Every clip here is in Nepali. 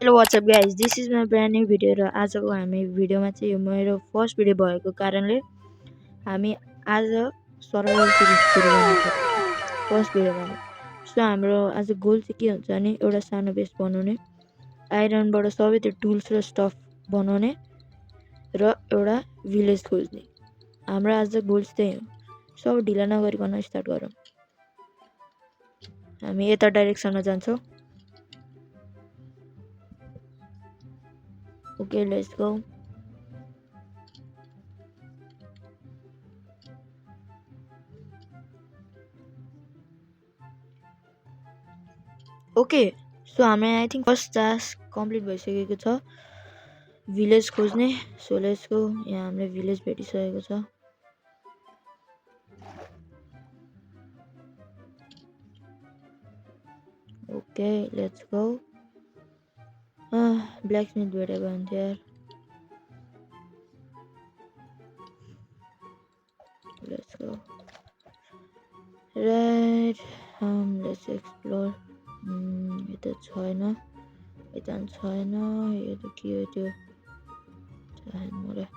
Hello what's up guys this is my brand new video र आजको हामी भिडियोमा चाहिँ यो मेरो फर्स्ट भिडियो भएको कारणले हामी आज सर्भाइभल सिरिज सुरु गर्न सक्छौँ फर्स्ट भिडियोमा नै। सो हाम्रो आज गोल चाहिँ के हुन्छ भने एउटा सानो बेस बनाउने, आइरनबाट सबै त्यो टुल्स र स्टफ बनाउने र एउटा भिलेज खोज्ने। हाम्रो आज गोल्स त्यही हो। सब ढिला नगरिकन स्टार्ट गरौँ। हामी यता डाइरेक्सनमा जान्छौँ। Okay let's go. Okay so हामी I think first task complete भइसकेको छ, भिलेज खोज्ने। So let's go. यहाँ हामीले भिलेज भेटिसकेको छ। Okay let's go. Blacksmith भेटेको हुन्थ्यो यार। Let's go right. Let's explore. यता छैन, यता छैन, यो त के हो त्यो छैन मलाई।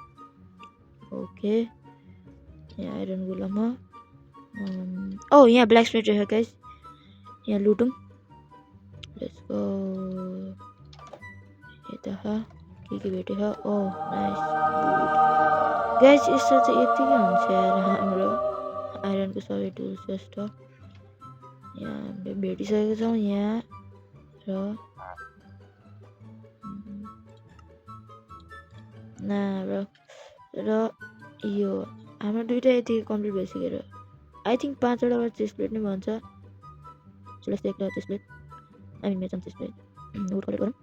ओके यहाँ आइरन गुलामा यहाँ ब्ल्याक स्मिथ रहेछ गाइस, यहाँ लुटौँ। Let's go. यता के भेटेछ? नाइस गाइस, यस्तो चाहिँ यतिकै हुन्छ यार हाम्रो आइरनको सबै टुल्स जस्तो। यहाँ हामीले भेटिसकेको छौँ यहाँ र यो हाम्रो दुइटा यति कम्प्लिट भइसक्यो। आई थिङ्क 5वटा चेस्ट प्लेट नै भन्छ। चेस्ट प्लेट हामी मेचम चेस्ट प्लेट वुड कलेक्ट गरौँ।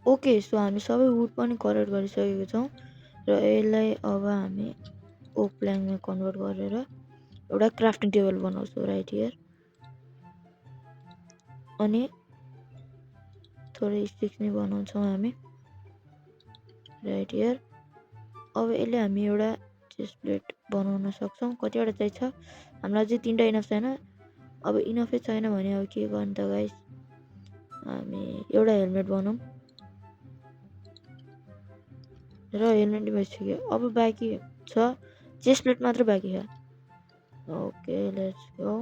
ओके सो हामी सबै वुड पनि कलेक्ट गरिसकेको छौँ र यसलाई अब हामी ओक प्ल्याङमा कन्भर्ट गरेर एउटा क्राफ्टिङ टेबल बनाउँछौँ राइट हियर। अनि थोरै स्टिक्स नै बनाउँछौँ हामी राइट हियर। अब यसले हामी एउटा चेस्ट प्लेट बनाउन सक्छौँ। कतिवटा चाहिन्छ हामीलाई चाहिँ 3टा इनफ छैन। अब इनफै छैन भने अब के गर्नु त गाइस, हामी एउटा हेलमेट बनाऊँ र हेलमेट भइसक्यो। अब बाँकी छ चेस्ट प्लेट मात्र बाँकी छ। Okay let's go.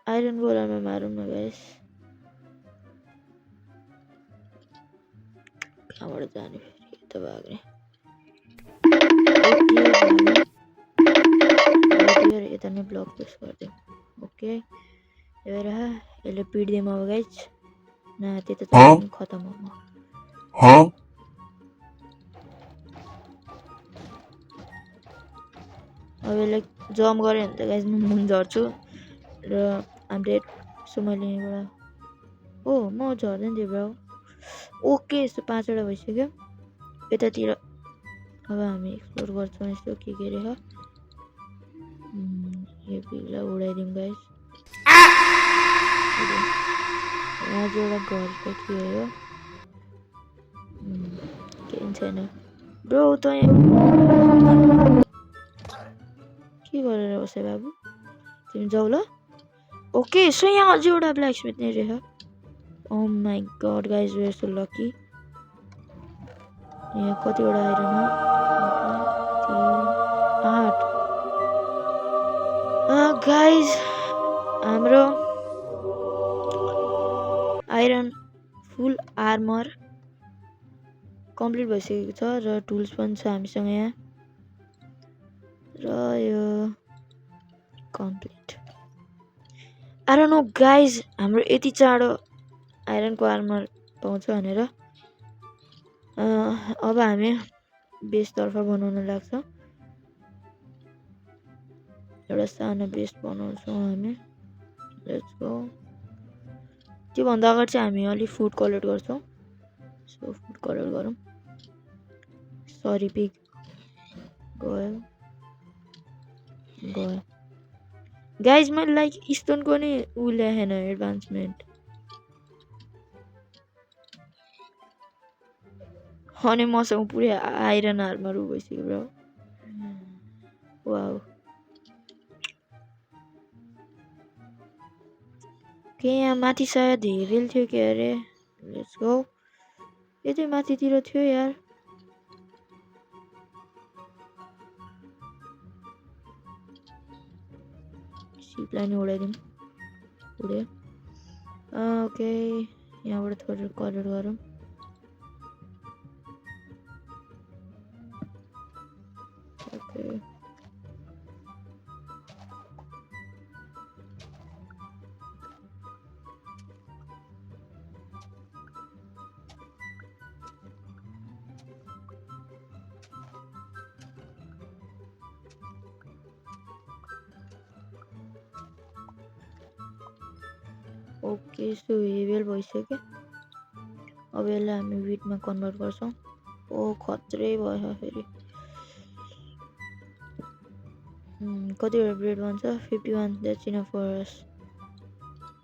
आइरन गोलामा मारौँ न गाइस। कहाँबाट जाने फेरि? यता भाग्ने। यता नै ब्लक प्रेस गरिदिउँ। ओके हेर यसले पिट्दिउँ अब गाइस। न त्यता चाहिँ खतम हो म। अब यसलाई जम्प गऱ्यो भने त गाइस म मुन झर्छु र हामीले सो मैले यहाँबाट म झर्दैन थियो ब्रो। ओके सो 5वटा भइसक्यो यतातिर। अब हामी एक्सप्लोर गर्छौँ यस्तो के रहेछ। यो पिगलाई उडाइदिउँ गाइस। यहाँ चाहिँ एउटा घर त के हो केही छैन ब्रो। त के गरेर बस्यो बाबु, तिमी जाऊ ल। ओके सो यहाँ अझै एउटा ब्ल्याक स्मिथ नै रहेछ। Oh my god guys we are so lucky. यहाँ कतिवटा आइरन हो? 8 गाइज हाम्रो आइरन फुल आर्मर कम्प्लिट भइसकेको छ र टुल्स पनि छ हामीसँग यहाँ र यो complete. I don't know guys हाम्रो यति चाँडो आइरनको आर्मर पाउँछ भनेर। अब हामी बेसतर्फ बनाउन लाग्छौँ। एउटा सानो बेस बनाउँछौँ हामी। Let's go. त्योभन्दा अगाडि चाहिँ हामी अलिक फुड कलेक्ट गर्छौँ। सो फुड कलेक्ट गरौँ। सरी पिग गयो गाइज। मैले लाइक स्टोनको नि ऊ ल्याएन एडभान्समेन्ट। अनि मसँग पुरै आइरन आर्मर भइसक्यो ब्रो वाउ के यहाँ माथि सायद हेरेल थियो के अरे लेट्स गो यतै माथितिर थियो यार सिपलाई नि उडाइदिउँ उड्यो ओके यहाँबाट थोरै कलर गरौँ ओके ओके सो हेभेल भइसक्यो अब यसलाई हामी विटमा कन्भर्ट गर्छौँ ओ खत्रै भयो फेरि कतिवटा ब्रेड भन्छ 51 द्याट्स इनफ फर अस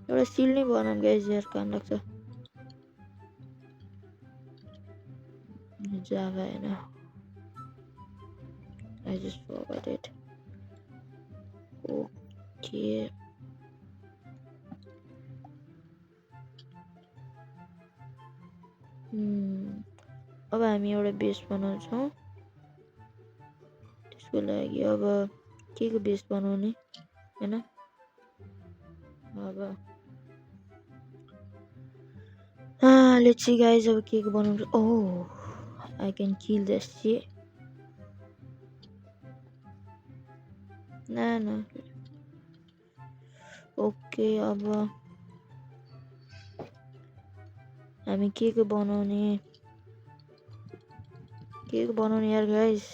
एउटा सिल नै बनाऊँ गाइस यार काम लाग्छ जाभा हैन I just forgot it okay अब हामी एउटा बेस बनाउँछौँ त्यसको लागि अब के को बेस बनाउने हैन अब let's see guys अब के को बनाउँछ oh I can kill this shit ना ओके अब हामी के को बनाउने यार गाइस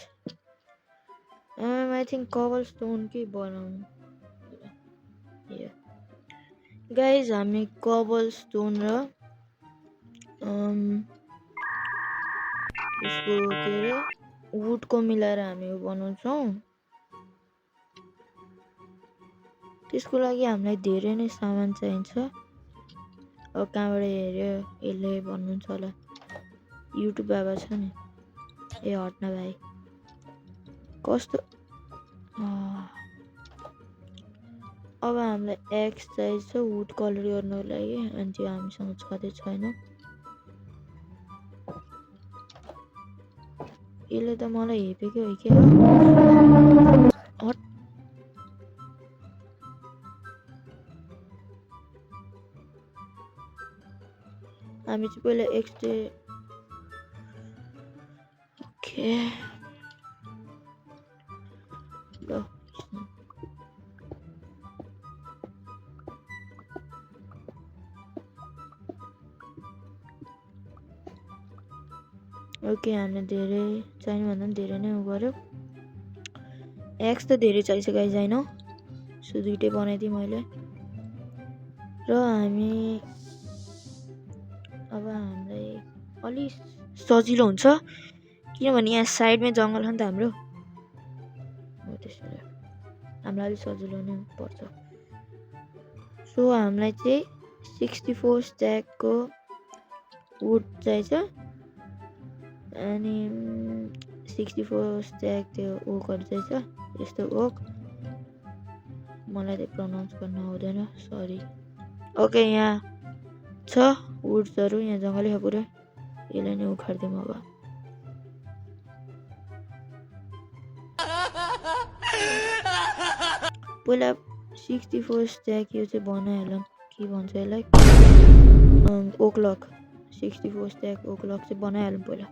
I think cobblestone के बनाउँ गाइस हामी cobblestone र यसको के रे वुड को मिलाएर हामी बनाउँछौँ त्यसको लागि हामीलाई धेरै नै सामान चाहिन्छ अब कहाँबाट हेर्यो यसले भन्नुहुन्छ होला युट्युब बाबा छ नि ए हट्न भाइ कस्तो अब हामीलाई एक्स चाहिन्छ वुड कलर गर्नको लागि अनि त्यो हामीसँग छँदै छैन यसले त मलाई हेपेकै हो के हामी चाहिँ पहिला एक्स ओके ल ओके हामीले धेरै चाहिने भन्दा पनि धेरै नै गर्यो एक्स त धेरै चाहिन्छ गाइस हैन सो दुईटै बनाइदिएँ मैले र हामी अब हामीलाई अलि सजिलो हुन्छ किनभने यहाँ साइडमै जङ्गल छ नि त हाम्रो हो त्यसैले हामीलाई अलि सजिलो नै पर्छ सो हामीलाई चाहिँ 64 स्ट्याकको वुड चाहिन्छ अनि 64 स्ट्याक त्यो ओकहरु चाहिन्छ यस्तो ओक मलाई त प्रोनाउन्स गर्न आउँदैन सरी ओके यहाँ छ वुड्सहरु यहाँ जङ्गलै छ पुरै यसलाई नै उखार्दिउँ अब पहिला 64 स्ट्याक यो चाहिँ बनाइहालौँ के भन्छ यसलाई ओकलक 64 स्ट्याक ओकलक चाहिँ बनाइहालौँ पहिला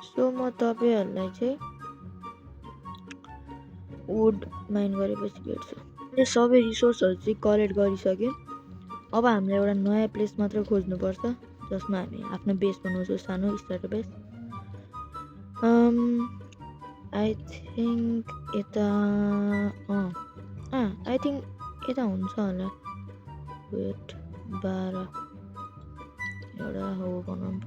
सो म तपाईहरुलाई चाहिँ वुड माइन गरेपछि भेट्छु यो सबै रिसोर्सहरु चाहिँ कलेक्ट गरिसक्यो अब हामीले एउटा नयाँ प्लेस मात्र खोज्नु पर्छ जसमा हामी आफ्नो बेस बनाउँछौँ सानो स्टार्टर बेस आई थिंक यता आई थिंक यता हुन्छ होला वेट 12 एउटा हो बनाउनु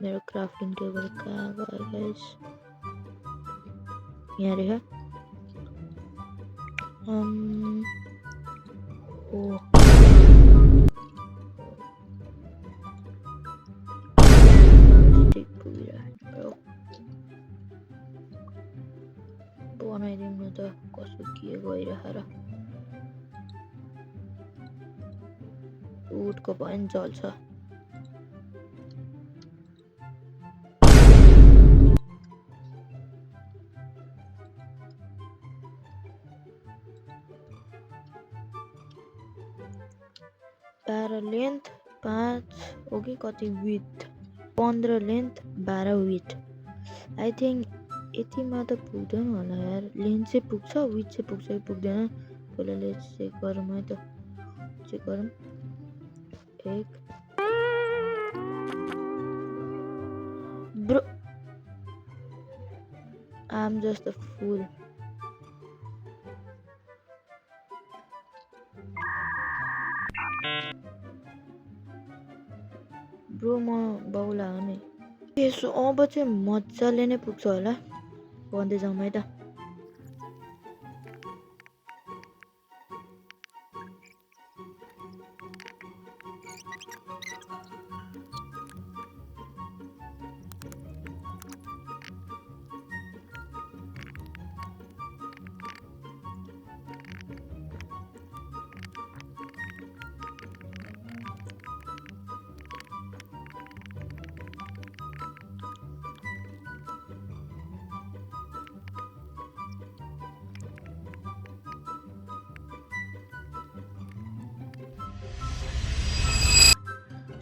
मेरो क्राफ्टिङ टेबल कहाँ गयो गाइस? यहाँ रहेछ। ओ स्टिक पुगिरहेको बनाइदिउँ न त कसो के गइरहेर। उठको पनि चल्छ। बाह्र लेन्थ 5 हो कि कति with 15 length 12 with. I think यतिमा त पुग्दैन होला यार। लेन्थ चाहिँ पुग्छ, विथ चाहिँ पुग्छ कि पुग्दैन पहिला चेक गरौँ है त। चेक गरौँ। एक bro I'm just a fool. Bro म बाउला हो नि। यसो अब चाहिँ मजाले नै पुग्छ होला। भन्दै जाउँ है त।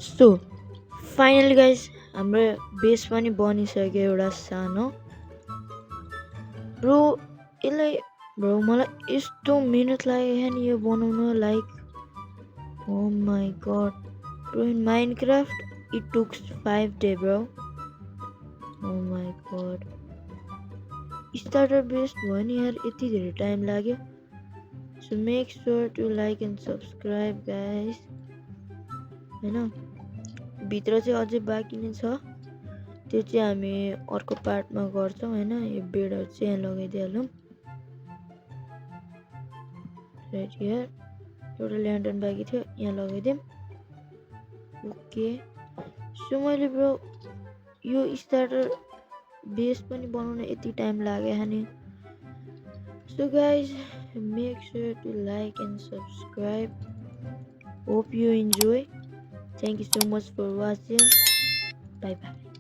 सो फाइनली गाइस हाम्रो बेस पनि बनिसक्यो एउटा सानो। ब्रो यसलाई ब्रो मलाई यस्तो मिहिनेत लाग्यो नि यो बनाउन। Like oh my god bro in Minecraft it takes 5 days bro. Oh my god starter base भयो नि यार, यति धेरै टाइम लाग्यो। So make sure to like and subscribe guys हैन। भित्र चाहिँ अझै बाँकी नै छ, त्यो चाहिँ हामी अर्को पार्टमा गर्छौँ हैन। यो बेडहरू चाहिँ यहाँ लगाइदिइहालौँ। राइट हियर एउटा ल्यान्टर्न बाँकी थियो, यहाँ लगाइदिउँ। ओके सो मैले ब्रो यो स्टार्टर बेस पनि बनाउन यति टाइम लाग्यो नि। So guys make sure to like and subscribe. Hope you enjoy. Thank you so much for watching. Bye bye.